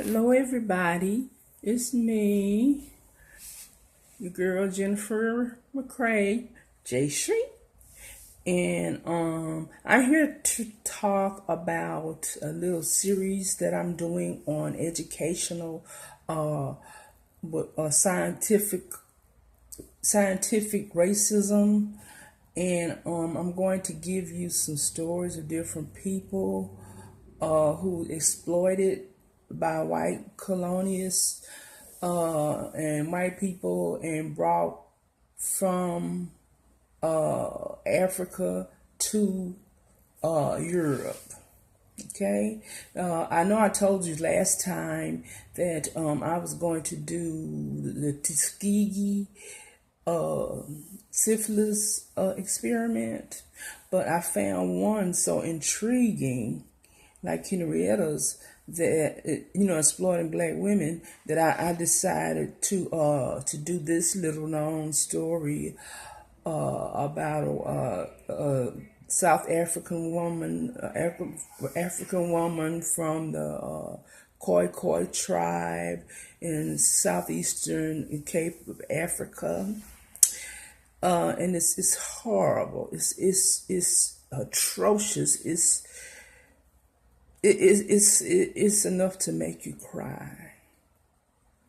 Hello, everybody. It's me, your girl Jennifer McCrae, J Street, and I'm here to talk about a little series that I'm doing on educational, uh, scientific racism, and I'm going to give you some stories of different people who exploited by white colonialists and white people and brought from Africa to Europe. Okay, I know I told you last time that I was going to do the Tuskegee uh, syphilis experiment, but I found one so intriguing, like Henrietta's, that exploiting black women, that I decided to do this little known story about a South African woman, African woman from the Khoi tribe in southeastern Cape of Africa, and it's horrible. It's atrocious. It's enough to make you cry.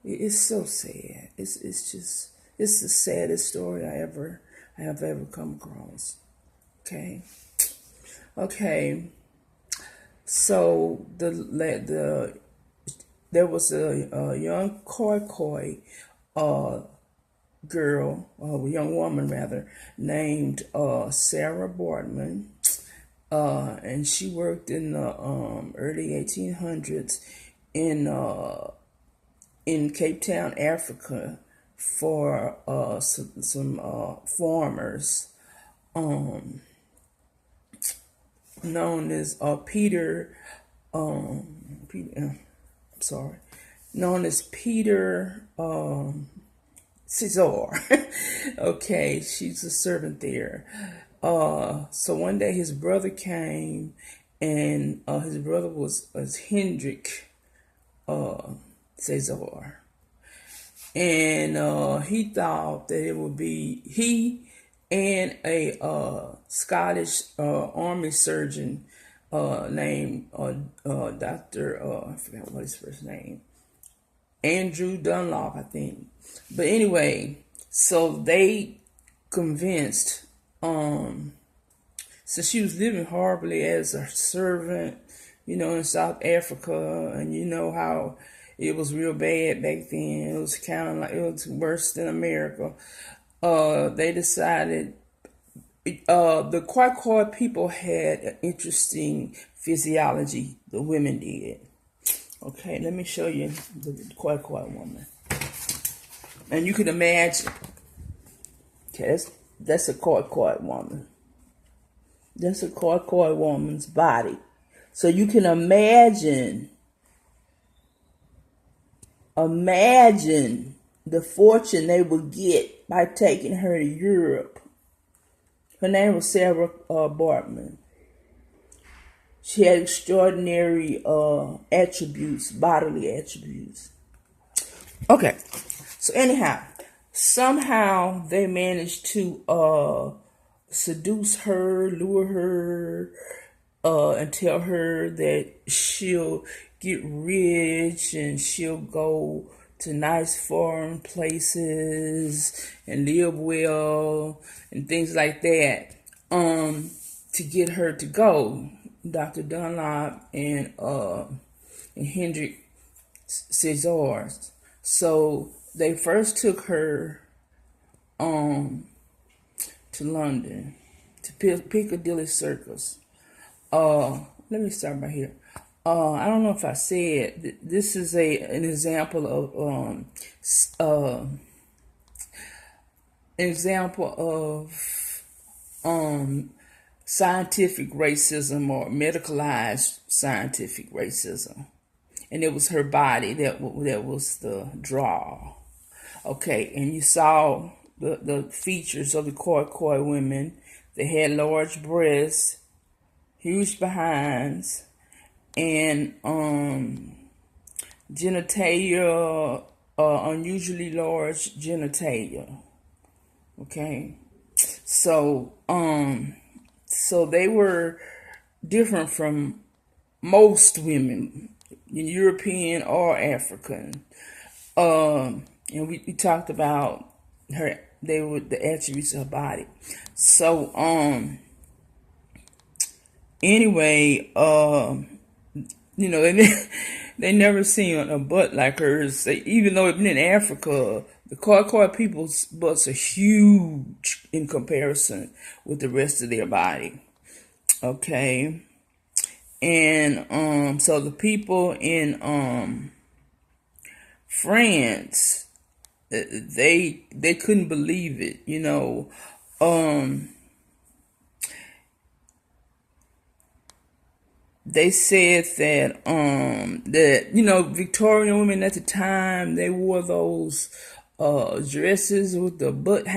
It's so sad. It's the saddest story I have ever come across. Okay. So there was a young Khoi girl, a young woman rather, named Sarah Boardman, and she worked in the early 1800s in Cape Town, Africa, for some farmers known as known as Peter Cesar. Okay, she's a servant there. So one day his brother came, and his brother was Hendrik Cesar, and he thought that it would be he and a Scottish army surgeon named Dr. I forgot what his first name, Andrew Dunlop, I think. But anyway, so they convinced, so she was living horribly as a servant, in South Africa, and you know how it was real bad back then. It was kind of like, it was worse than America. They decided, the Khoi people had an interesting physiology, the women did. Okay, let me show you the Khoi woman. And you can imagine, okay, that's a Khoi woman. That's a Khoi woman's body. So you can imagine the fortune they would get by taking her to Europe. Her name was Sarah Bartman. She had extraordinary attributes, bodily attributes. Okay, so anyhow, somehow they managed to seduce her, lure her, and tell her that she'll get rich and she'll go to nice foreign places and live well and things like that, to get her to go. Dr. Dunlop and Hendrik Cesar. So they first took her to London, to Piccadilly Circus. Let me start by here. I don't know if I said this is an example of scientific racism, or medicalized scientific racism, and it was her body that was the draw. Okay, and you saw the features of the Khoi women. They had large breasts, huge behinds, and genitalia, unusually large genitalia. Okay, so so they were different from most women, European or African. And we talked about her. They were the attributes of her body. So anyway, they never seen a butt like hers. Even though it's in Africa, the Khoikhoi people's butts are huge in comparison with the rest of their body. Okay, and so the people in France, they couldn't believe it. They said that Victorian women at the time, they wore those dresses with the butt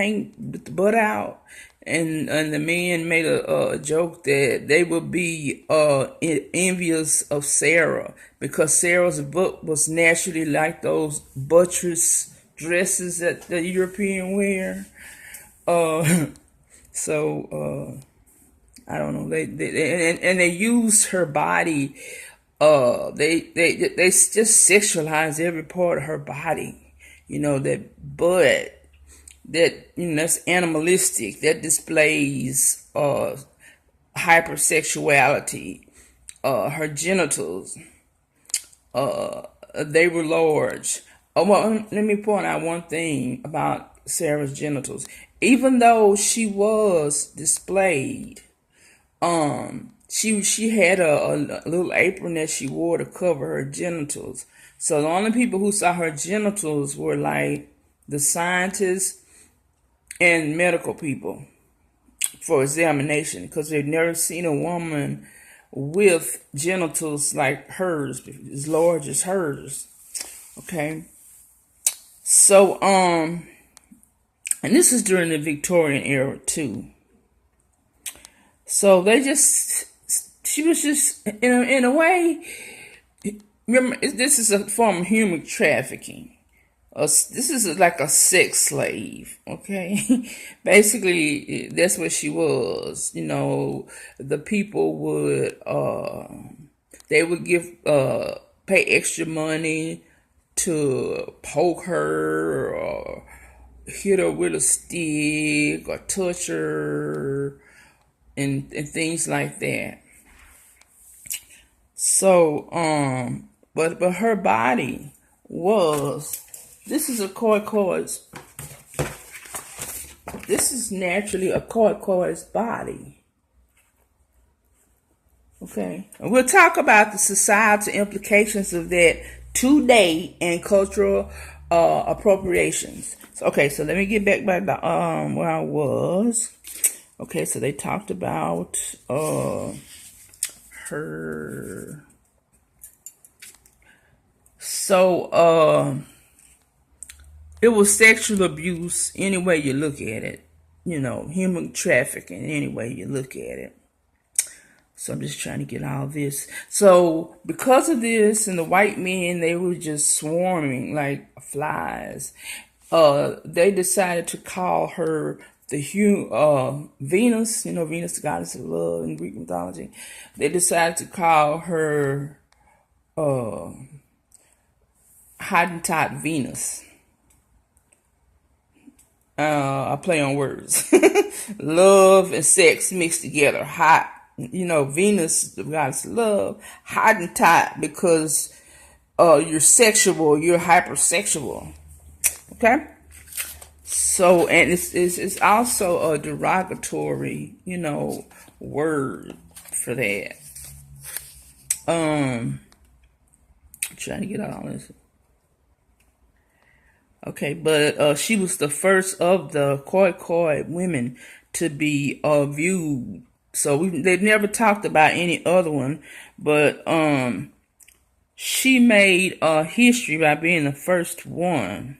out, and the men made a joke that they would be envious of Sarah because Sarah's butt was naturally like those buttress dresses that the European wear. So I don't know. They used her body. They just sexualize every part of her body. That butt, that's animalistic. That displays hypersexuality. Her genitals, they were large. Oh, well, let me point out one thing about Sarah's genitals. Even though she was displayed, she had a little apron that she wore to cover her genitals. So the only people who saw her genitals were like the scientists and medical people for examination, because they'd never seen a woman with genitals like hers, as large as hers. Okay. So and this is during the Victorian era too. So she was just, in a way, remember, this is a form of human trafficking. This is like a sex slave, okay? Basically, that's what she was. The people they would pay extra money to poke her or hit her with a stick or touch her and things like that. So, but her body was, this is naturally a Khoikhoi's body. Okay. And we'll talk about the societal implications of that today and cultural appropriations. So let me get back to where I was. Okay, so they talked about her. So it was sexual abuse any way you look at it. Human trafficking any way you look at it. So I'm just trying to get all this. So because of this, and the white men, they were just swarming like flies. They decided to call her Venus. Venus, the goddess of love in Greek mythology. They decided to call her Hottentot Venus. I play on words. Love and sex mixed together. Hot. Venus, the goddess of love. Hottentot because you're sexual, you're hypersexual. Okay? So, and it's also a derogatory, word for that. Trying to get out all this. Okay, but she was the first of the Khoikhoi women to be viewed. So they've never talked about any other one, but she made history by being the first one.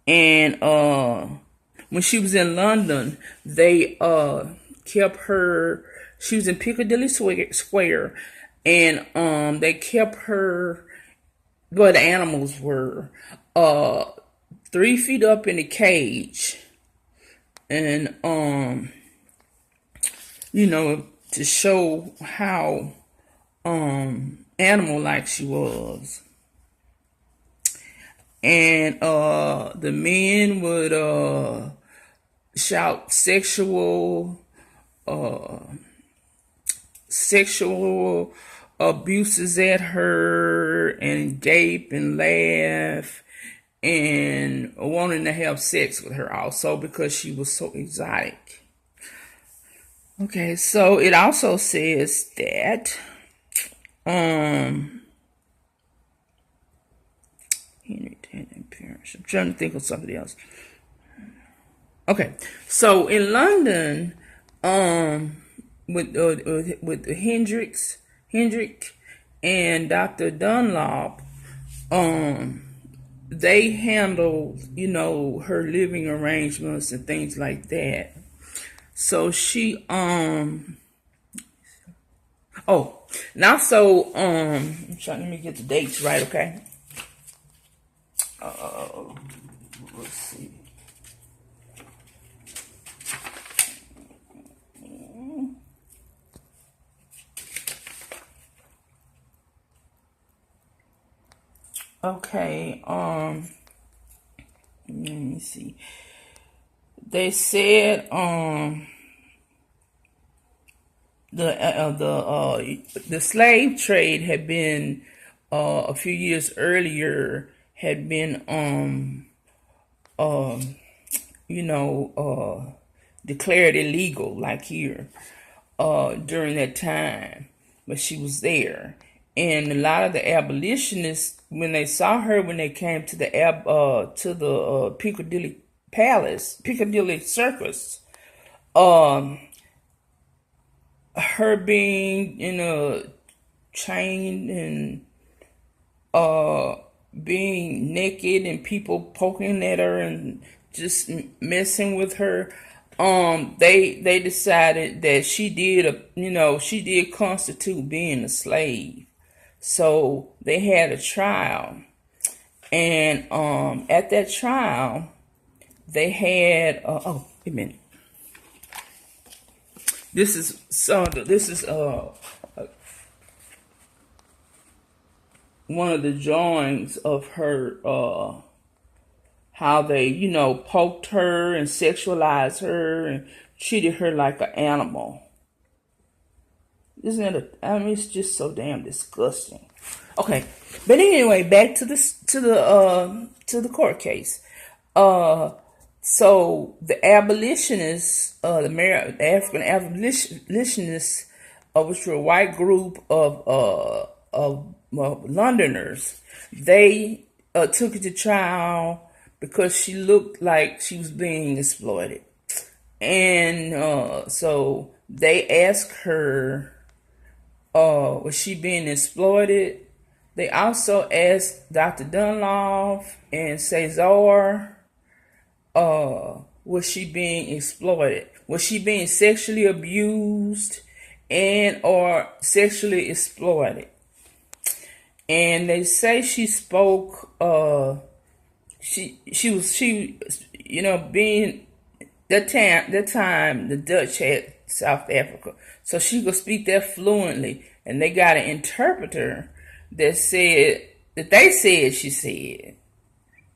And when she was in London, they kept her. She was in Piccadilly Square, and they kept her well, the animals were 3 feet up in the cage, and to show how animal like she was. And the men would shout sexual abuses at her, and gape and laugh, and wanting to have sex with her also because she was so exotic. Okay, so it also says that I'm trying to think of something else. Okay, so in London, with Hendrick and Dr. Dunlop, they handled, her living arrangements and things like that. So she I'm let me get the dates right, okay? Let's see. Okay, let me see. They said the slave trade had been a few years earlier had been declared illegal, like here, during that time, but she was there. And a lot of the abolitionists, when they saw her, when they came to the Piccadilly Circus, her being chained and being naked and people poking at her and just messing with her, they decided that she did constitute being a slave. So they had a trial, and at that trial they had wait a minute. This is one of the drawings of her, how they, poked her and sexualized her and treated her like an animal. Isn't it? It's just so damn disgusting. Okay, but anyway, back to the court case. So the abolitionists, the African abolitionists, which were a white group of Londoners, they took her to trial because she looked like she was being exploited, and so they asked her, was she being exploited? They also asked Dr. Dunlop and Cesar, was she being exploited? Was she being sexually abused and or sexually exploited? And they say she spoke, she being that time the Dutch had South Africa, so she could speak that fluently, and they got an interpreter that they said she said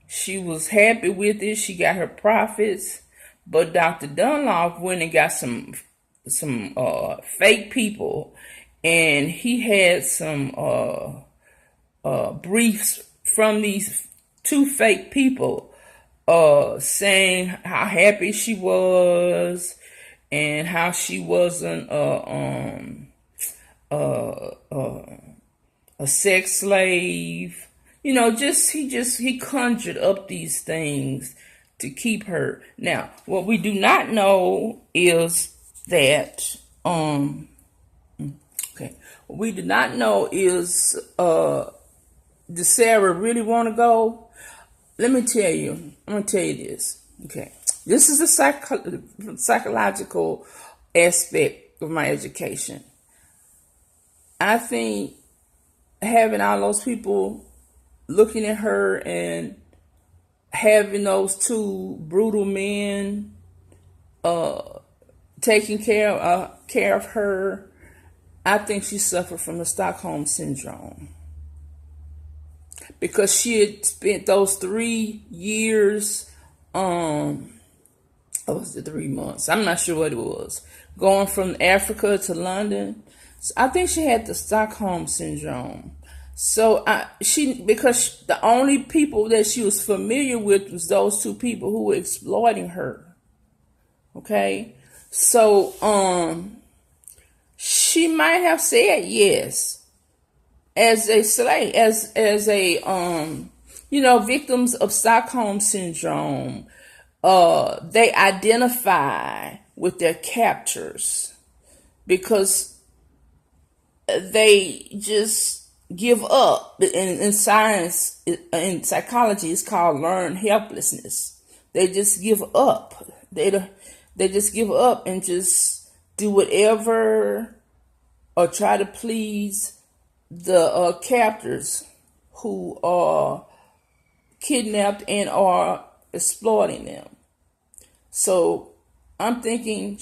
she was happy with it. She got her profits, but Dr. Dunlop went and got some fake people, and he had some briefs from these two fake people, saying how happy she was and how she wasn't a sex slave. He conjured up these things to keep her. Now, what we do not know is that what we do not know is does Sarah really want to go? Let me tell you. I'm going to tell you this. Okay. This is the psychological aspect of my education. I think having all those people looking at her and having those two brutal men taking care of her, I think she suffered from the Stockholm syndrome because she had spent those 3 years, what was it, 3 months? I'm not sure what it was. Going from Africa to London. So I think she had the Stockholm syndrome. So because the only people that she was familiar with was those two people who were exploiting her. Okay, so she might have said yes as a slave, as a victims of Stockholm syndrome. They identify with their captors because they just give up. In science, in psychology, it's called learned helplessness. They just give up. They just give up and just do whatever or try to please the captors who are kidnapped and are exploiting them. So I'm thinking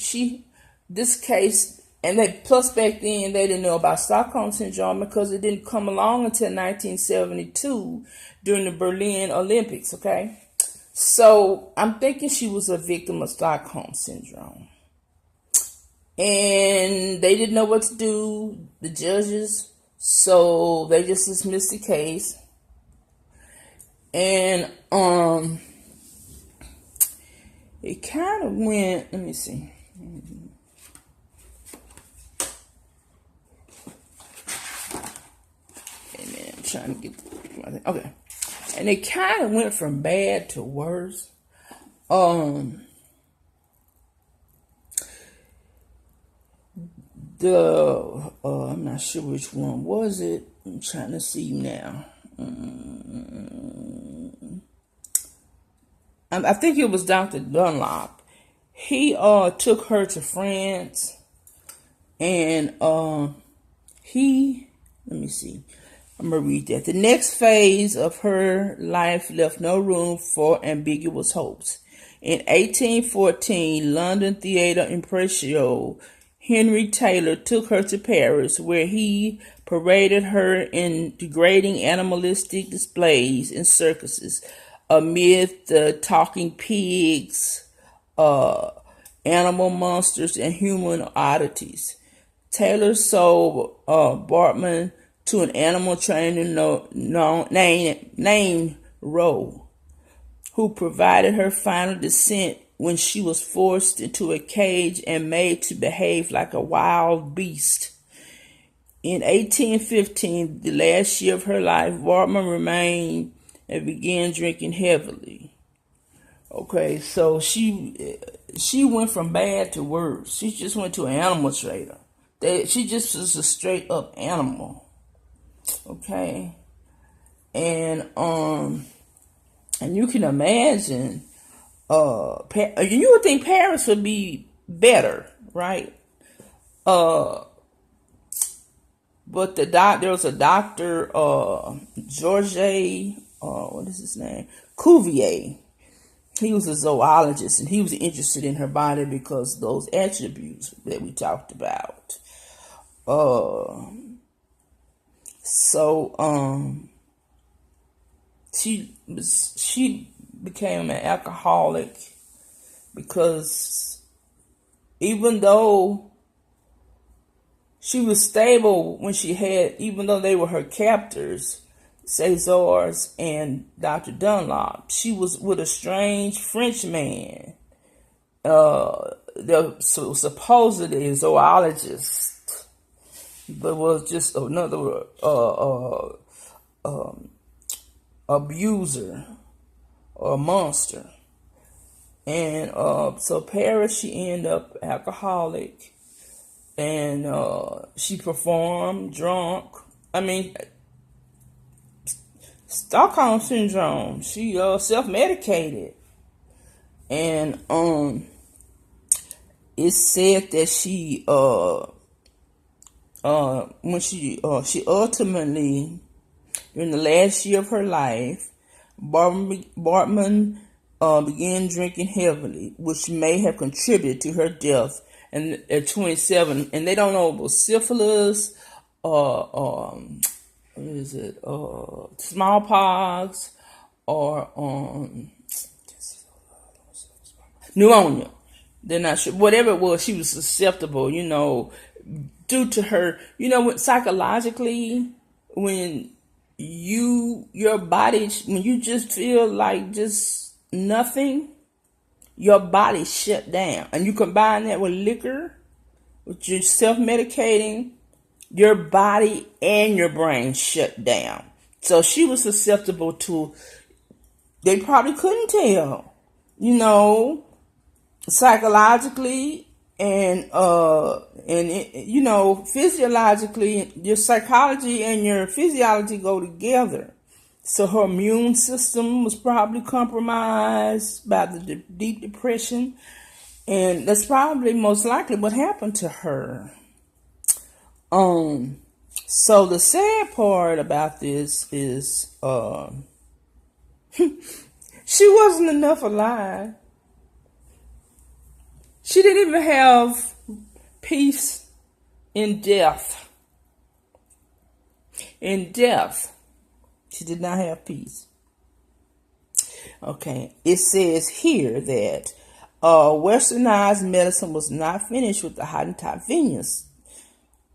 this case, and plus back then they didn't know about Stockholm syndrome because it didn't come along until 1972 during the Berlin Olympics, okay? So I'm thinking she was a victim of Stockholm syndrome. And they didn't know what to do, the judges, so they just dismissed the case. And it kind of went, let me see. Amen. I'm trying to get, okay. And it kind of went from bad to worse. I'm not sure which one was it. I'm trying to see now. I think it was Dr. Dunlop. He took her to France, and let me see. I'm going to read that. The next phase of her life left no room for ambiguous hopes. In 1814, London theater impresario Henry Taylor took her to Paris, where he paraded her in degrading animalistic displays in circuses amid the talking pigs, animal monsters, and human oddities. Taylor sold Bartman to an animal trainer named Rowe, who provided her final descent when she was forced into a cage and made to behave like a wild beast. In 1815, the last year of her life, Bartman remained and began drinking heavily. Okay, so she went from bad to worse. She just went to an animal trader. She just was a straight up animal. Okay, and you can imagine, you would think Paris would be better, right? But there was a doctor, Georges, what is his name? Cuvier. He was a zoologist, and he was interested in her body because those attributes that we talked about. She became an alcoholic because even though she was stable even though they were her captors, Césars and Dr. Dunlop, she was with a strange French man, supposedly a zoologist, but was just another abuser or monster. And so Paris, she ended up alcoholic, and she performed drunk. Stockholm syndrome. She self-medicated, and it's said that she when she ultimately During the last year of her life, Bartman began drinking heavily, which may have contributed to her death and at 27. And they don't know if it was syphilis or what is it, smallpox or pneumonia. They're not sure. Whatever it was, she was susceptible, due to her, psychologically, when your body, when you just feel like just nothing, your body shut down. And you combine that with liquor, with your self-medicating, your body and your brain shut down. So she was susceptible to, they probably couldn't tell, psychologically and physiologically. Your psychology and your physiology go together. So her immune system was probably compromised by the deep depression, and that's probably most likely what happened to her. So the sad part about this is she wasn't enough alive. She didn't even have peace in death. In death, she did not have peace. Okay, it says here that westernized medicine was not finished with the Hottentot vineyards.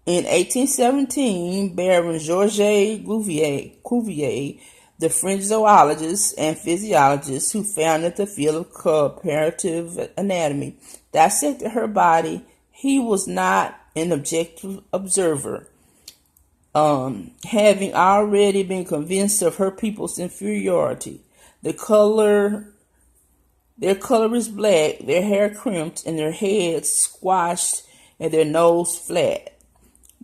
In 1817, Baron Georges Cuvier, the French zoologist and physiologist who founded the field of comparative anatomy, dissected her body. He was not an objective observer, having already been convinced of her people's inferiority. Their color is black, their hair crimped, and their heads squashed, and their nose flat.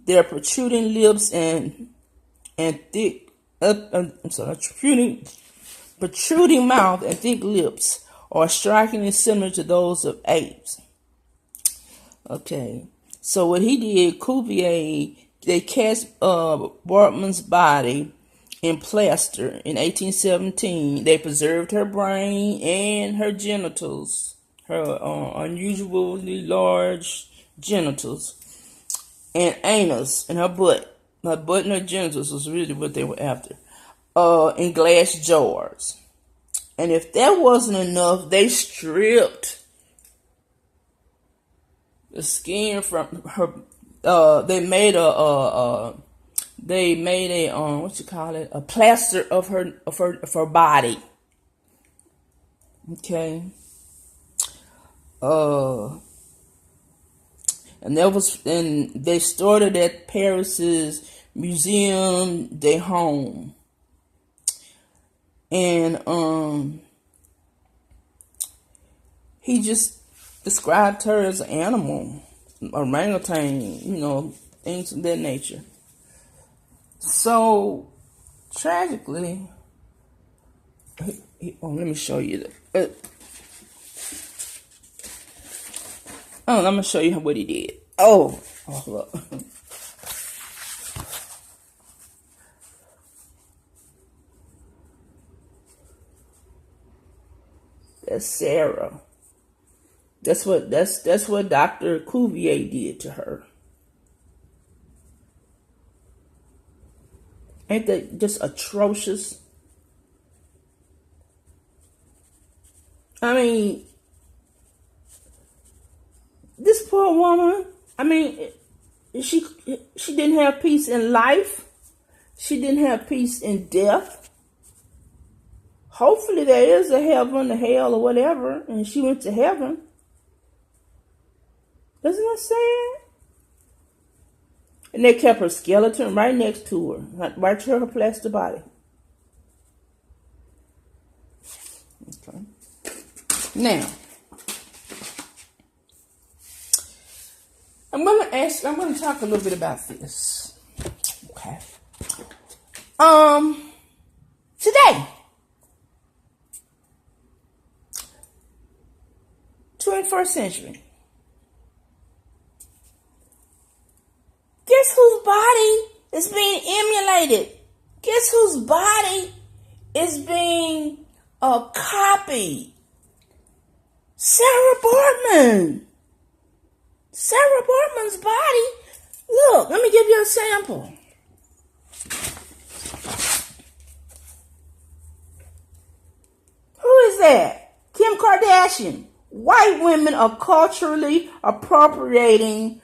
Their protruding lips and thick, protruding mouth and thick lips are strikingly similar to those of apes. Okay, so what he did, Cuvier, they cast Bartman's body in plaster in 1817. They preserved her brain and her genitals, her unusually large genitals, and anus, and her butt. Her butt and her genitals was really what they were after, in glass jars. And if that wasn't enough, they stripped the skin from her. They made a a plaster of her body. Okay. And they started at Paris's Museum des Hommes. And he just described her as an animal, orangutan, things of that nature. So tragically, let me show you I'm gonna show you what he did. Oh look. That's Sarah. That's what Dr. Cuvier did to her. Ain't that just atrocious? I mean, this poor woman, she didn't have peace in life. She didn't have peace in death. Hopefully there is a heaven, a hell, or whatever, and she went to heaven. Isn't that sad? And they kept her skeleton right next to her, right to her plaster body. Okay. Now, I'm going to talk a little bit about this. Okay. Today, 21st century, guess whose body is being emulated Guess whose body is being copied? Sarah Bartman. Sarah Bartman's body. Look, let me give you a sample. Who is that? Kim Kardashian. White women are culturally appropriating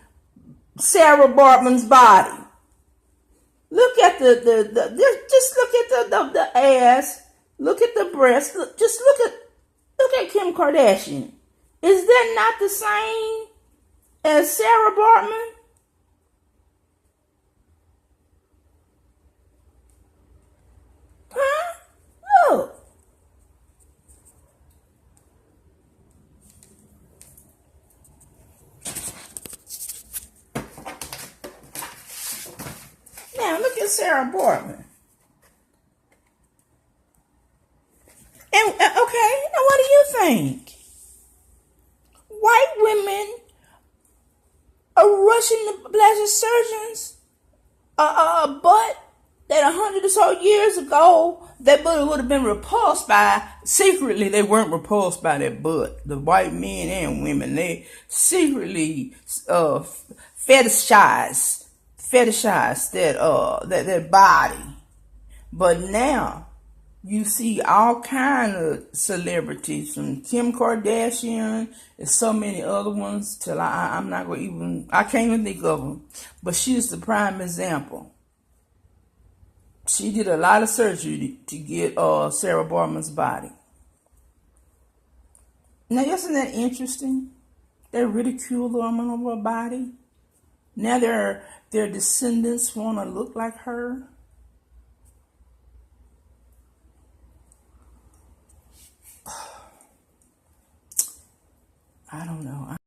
Sarah Bartman's body. Look at just look at the ass. Look at the breast. Just look at Kim Kardashian. Is that not the same as Sarah Bartman? Huh? Look. Now look at Sarah Bartman. And okay, now what do you think? White women are rushing to plastic surgeons butt that 100 or so years ago that butt would have been repulsed by. Secretly, they weren't repulsed by that butt. The white men and women, they secretly fetishized that body. But now you see all kind of celebrities, from Kim Kardashian and so many other ones till I'm not gonna even, I can't even think of them. But she's the prime example. She did a lot of surgery to get Sarah Bartman's body. Now, isn't that interesting? They ridicule the woman of her body. Now their descendants want to look like her. I don't know.